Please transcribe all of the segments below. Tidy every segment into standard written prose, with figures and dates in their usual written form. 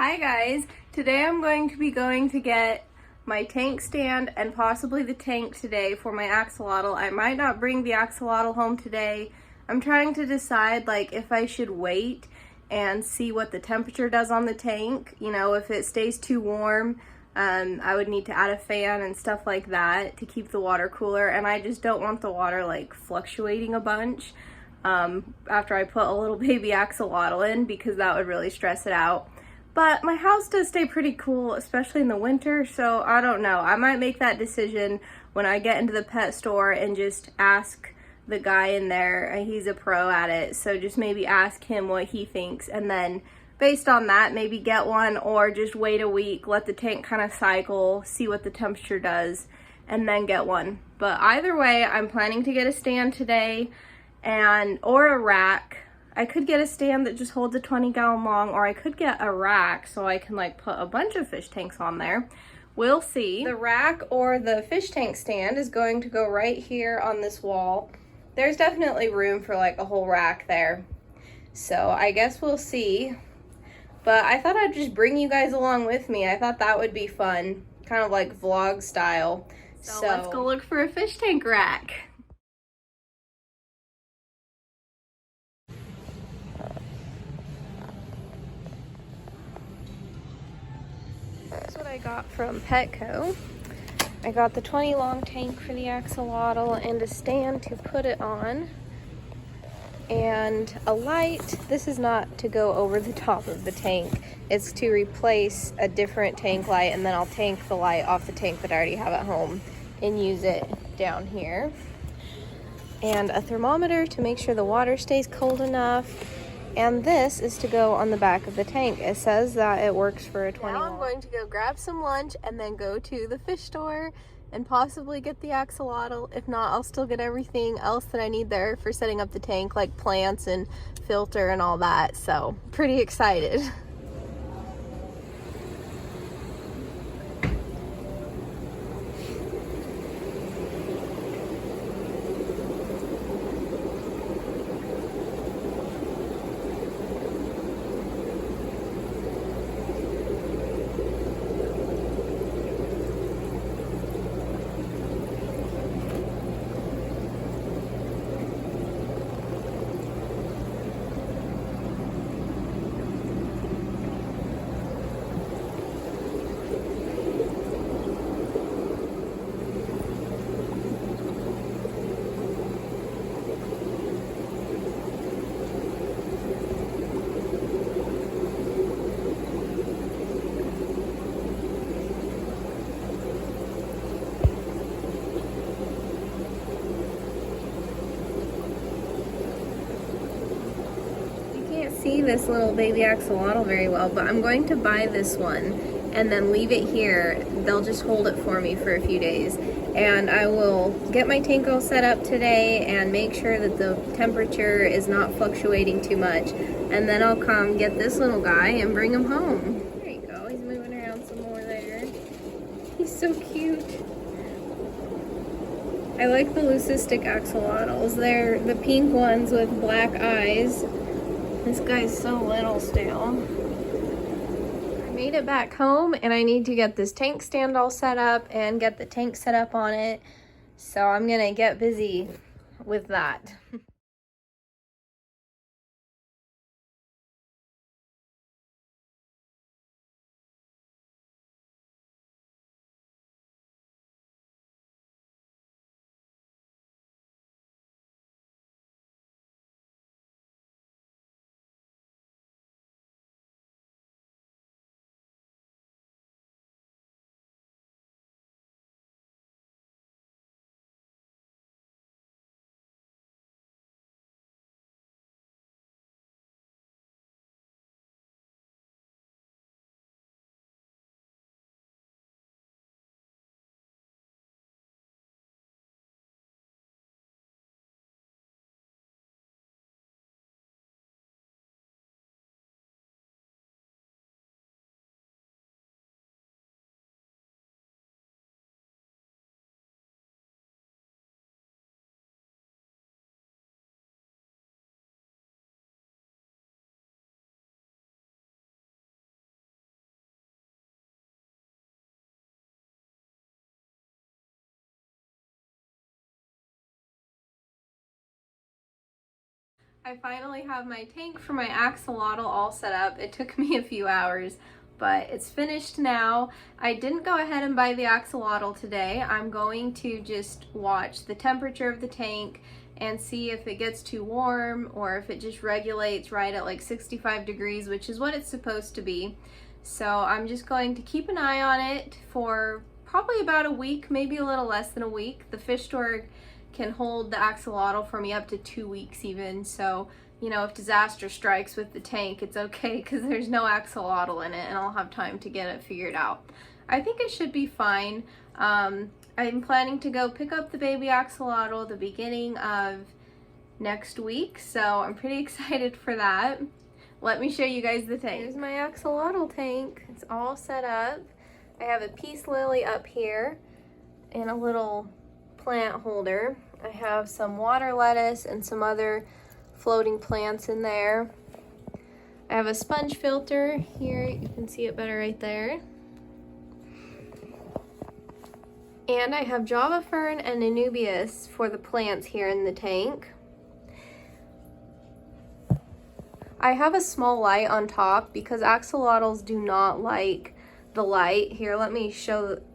Hi guys, today I'm going to be going to get my tank stand and possibly the tank today for my axolotl. I might not bring the axolotl home today. I'm trying to decide if I should wait and see what the temperature does on the tank. You know, if it stays too warm, I would need to add a fan and stuff like that to keep the water cooler, and I just don't want the water fluctuating a bunch after I put a little baby axolotl in, because that would really stress it out. But my house does stay pretty cool, especially in the winter, so I don't know. I might make that decision when I get into the pet store and just ask the guy in there. He's a pro at it, so just maybe ask him what he thinks, and then based on that, maybe get one, or just wait a week, let the tank kind of cycle, see what the temperature does, and then get one. But either way, I'm planning to get a stand today, or a rack. I could get a stand that just holds a 20-gallon long, or I could get a rack so I can put a bunch of fish tanks on there. We'll see. The rack or the fish tank stand is going to go right here on this wall. There's definitely room for a whole rack there. So I guess we'll see. But I thought I'd just bring you guys along with me. I thought that would be fun, kind of vlog style. So let's go look for a fish tank rack. Here's what I got from Petco. I got the 20 long tank for the axolotl and a stand to put it on, and a light. This is not to go over the top of the tank. It's to replace a different tank light, and then I'll tank the light off the tank that I already have at home and use it down here. And a thermometer to make sure the water stays cold enough. And this is to go on the back of the tank. It says that it works for a 20. Now I'm going to go grab some lunch and then go to the fish store and possibly get the axolotl. If not, I'll still get everything else that I need there for setting up the tank, like plants and filter and all that. So pretty excited. See this little baby axolotl very well, but I'm going to buy this one and then leave it here. They'll just hold it for me for a few days, and I will get my tank all set up today and make sure that the temperature is not fluctuating too much, and then I'll come get this little guy and bring him home. There you go, he's moving around some more there. He's so cute. I like the leucistic axolotls. They're the pink ones with black eyes. This guy's so little still. I made it back home, and I need to get this tank stand all set up and get the tank set up on it. So I'm gonna get busy with that. I finally have my tank for my axolotl all set up. It took me a few hours, but it's finished now. I didn't go ahead and buy the axolotl today. I'm going to just watch the temperature of the tank and see if it gets too warm or if it just regulates right at like 65 degrees, which is what it's supposed to be. So I'm just going to keep an eye on it for probably about a week, maybe a little less than a week. The fish store can hold the axolotl for me up to 2 weeks even, so you know, if disaster strikes with the tank, it's okay because there's no axolotl in it and I'll have time to get it figured out. I think it should be fine. I'm planning to go pick up the baby axolotl the beginning of next week, so I'm pretty excited for that. Let me show you guys the tank. Here's my axolotl tank. It's all set up. I have a peace lily up here and a little plant holder. I have some water lettuce and some other floating plants in there. I have a sponge filter here. You can see it better right there. And I have Java fern and Anubias for the plants here in the tank. I have a small light on top because axolotls do not like the light. Here, let me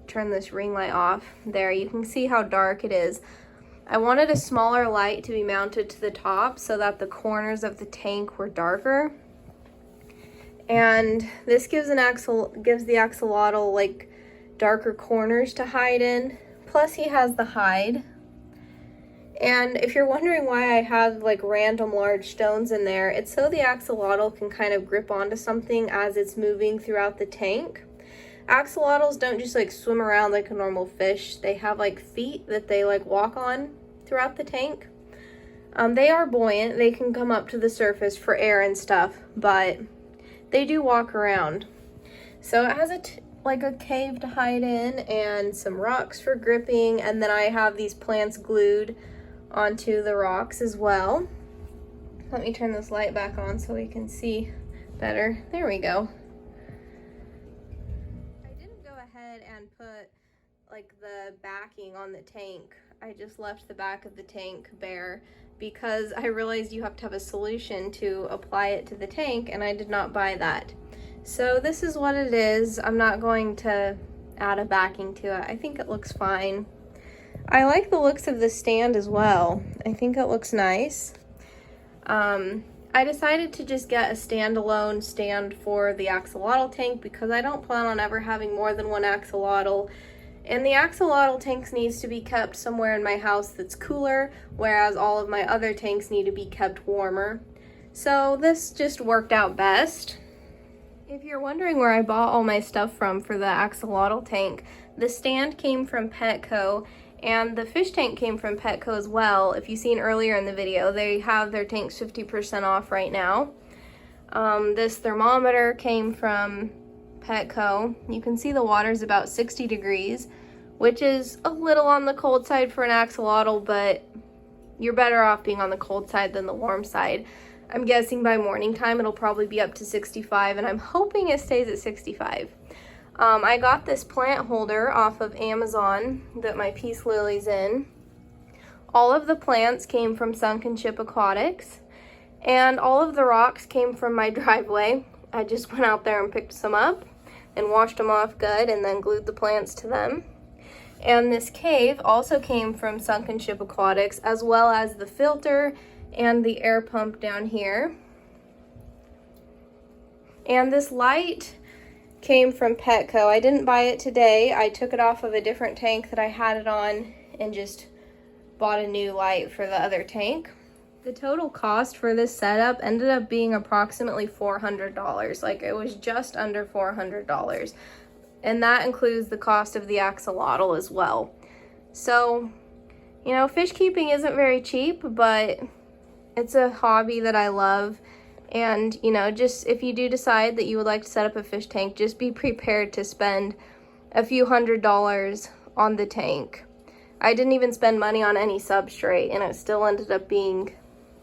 turn this ring light off. There, you can see how dark it is. I wanted a smaller light to be mounted to the top so that the corners of the tank were darker. And this gives the axolotl like darker corners to hide in. Plus he has the hide. And if you're wondering why I have like random large stones in there, it's so the axolotl can kind of grip onto something as it's moving throughout the tank. Axolotls don't just like swim around like a normal fish. They have like feet that they like walk on throughout the tank. They are buoyant. They can come up to the surface for air and stuff, but they do walk around. So it has like a cave to hide in and some rocks for gripping, and then I have these plants glued onto the rocks as well. Let me turn this light back on so we can see better. There we go. And put like the backing on the tank. I just left the back of the tank bare because I realized you have to have a solution to apply it to the tank, and I did not buy that. So this is what it is. I'm not going to add a backing to it. I think it looks fine. I like the looks of the stand as well. I think it looks nice. I decided to just get a standalone stand for the axolotl tank because I don't plan on ever having more than one axolotl. And the axolotl tanks needs to be kept somewhere in my house that's cooler, whereas all of my other tanks need to be kept warmer. So this just worked out best. If you're wondering where I bought all my stuff from for the axolotl tank, the stand came from Petco. And the fish tank came from Petco as well. If you've seen earlier in the video, they have their tanks 50% off right now. This thermometer came from Petco. You can see the water's about 60 degrees, which is a little on the cold side for an axolotl, but you're better off being on the cold side than the warm side. I'm guessing by morning time it'll probably be up to 65, and I'm hoping it stays at 65. I got this plant holder off of Amazon that my peace lily's in. All of the plants came from Sunken Ship Aquatics, and all of the rocks came from my driveway. I just went out there and picked some up and washed them off good and then glued the plants to them. And this cave also came from Sunken Ship Aquatics, as well as the filter and the air pump down here. And this light came from Petco. I didn't buy it today. I took it off of a different tank that I had it on and just bought a new light for the other tank. The total cost for this setup ended up being approximately $400. Like, it was just under $400. And that includes the cost of the axolotl as well. So, you know, fish keeping isn't very cheap, but it's a hobby that I love. And, you know, just if you do decide that you would like to set up a fish tank, just be prepared to spend a few $100s on the tank. I didn't even spend money on any substrate, and it still ended up being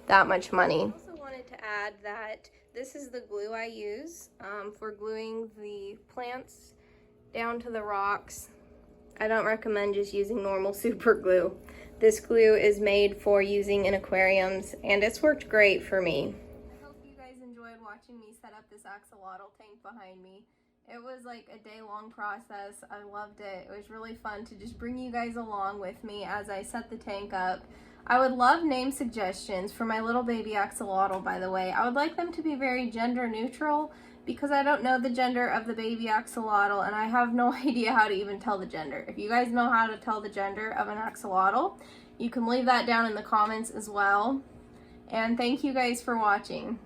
that much money. I also wanted to add that this is the glue I use for gluing the plants down to the rocks. I don't recommend just using normal super glue. This glue is made for using in aquariums, and it's worked great for me. I hope you guys enjoyed watching me set up this axolotl tank behind me. It was like a day-long process. I loved it. It was really fun to just bring you guys along with me as I set the tank up. I would love name suggestions for my little baby axolotl, by the way. I would like them to be very gender neutral because I don't know the gender of the baby axolotl and I have no idea how to even tell the gender. If you guys know how to tell the gender of an axolotl, you can leave that down in the comments as well. And thank you guys for watching.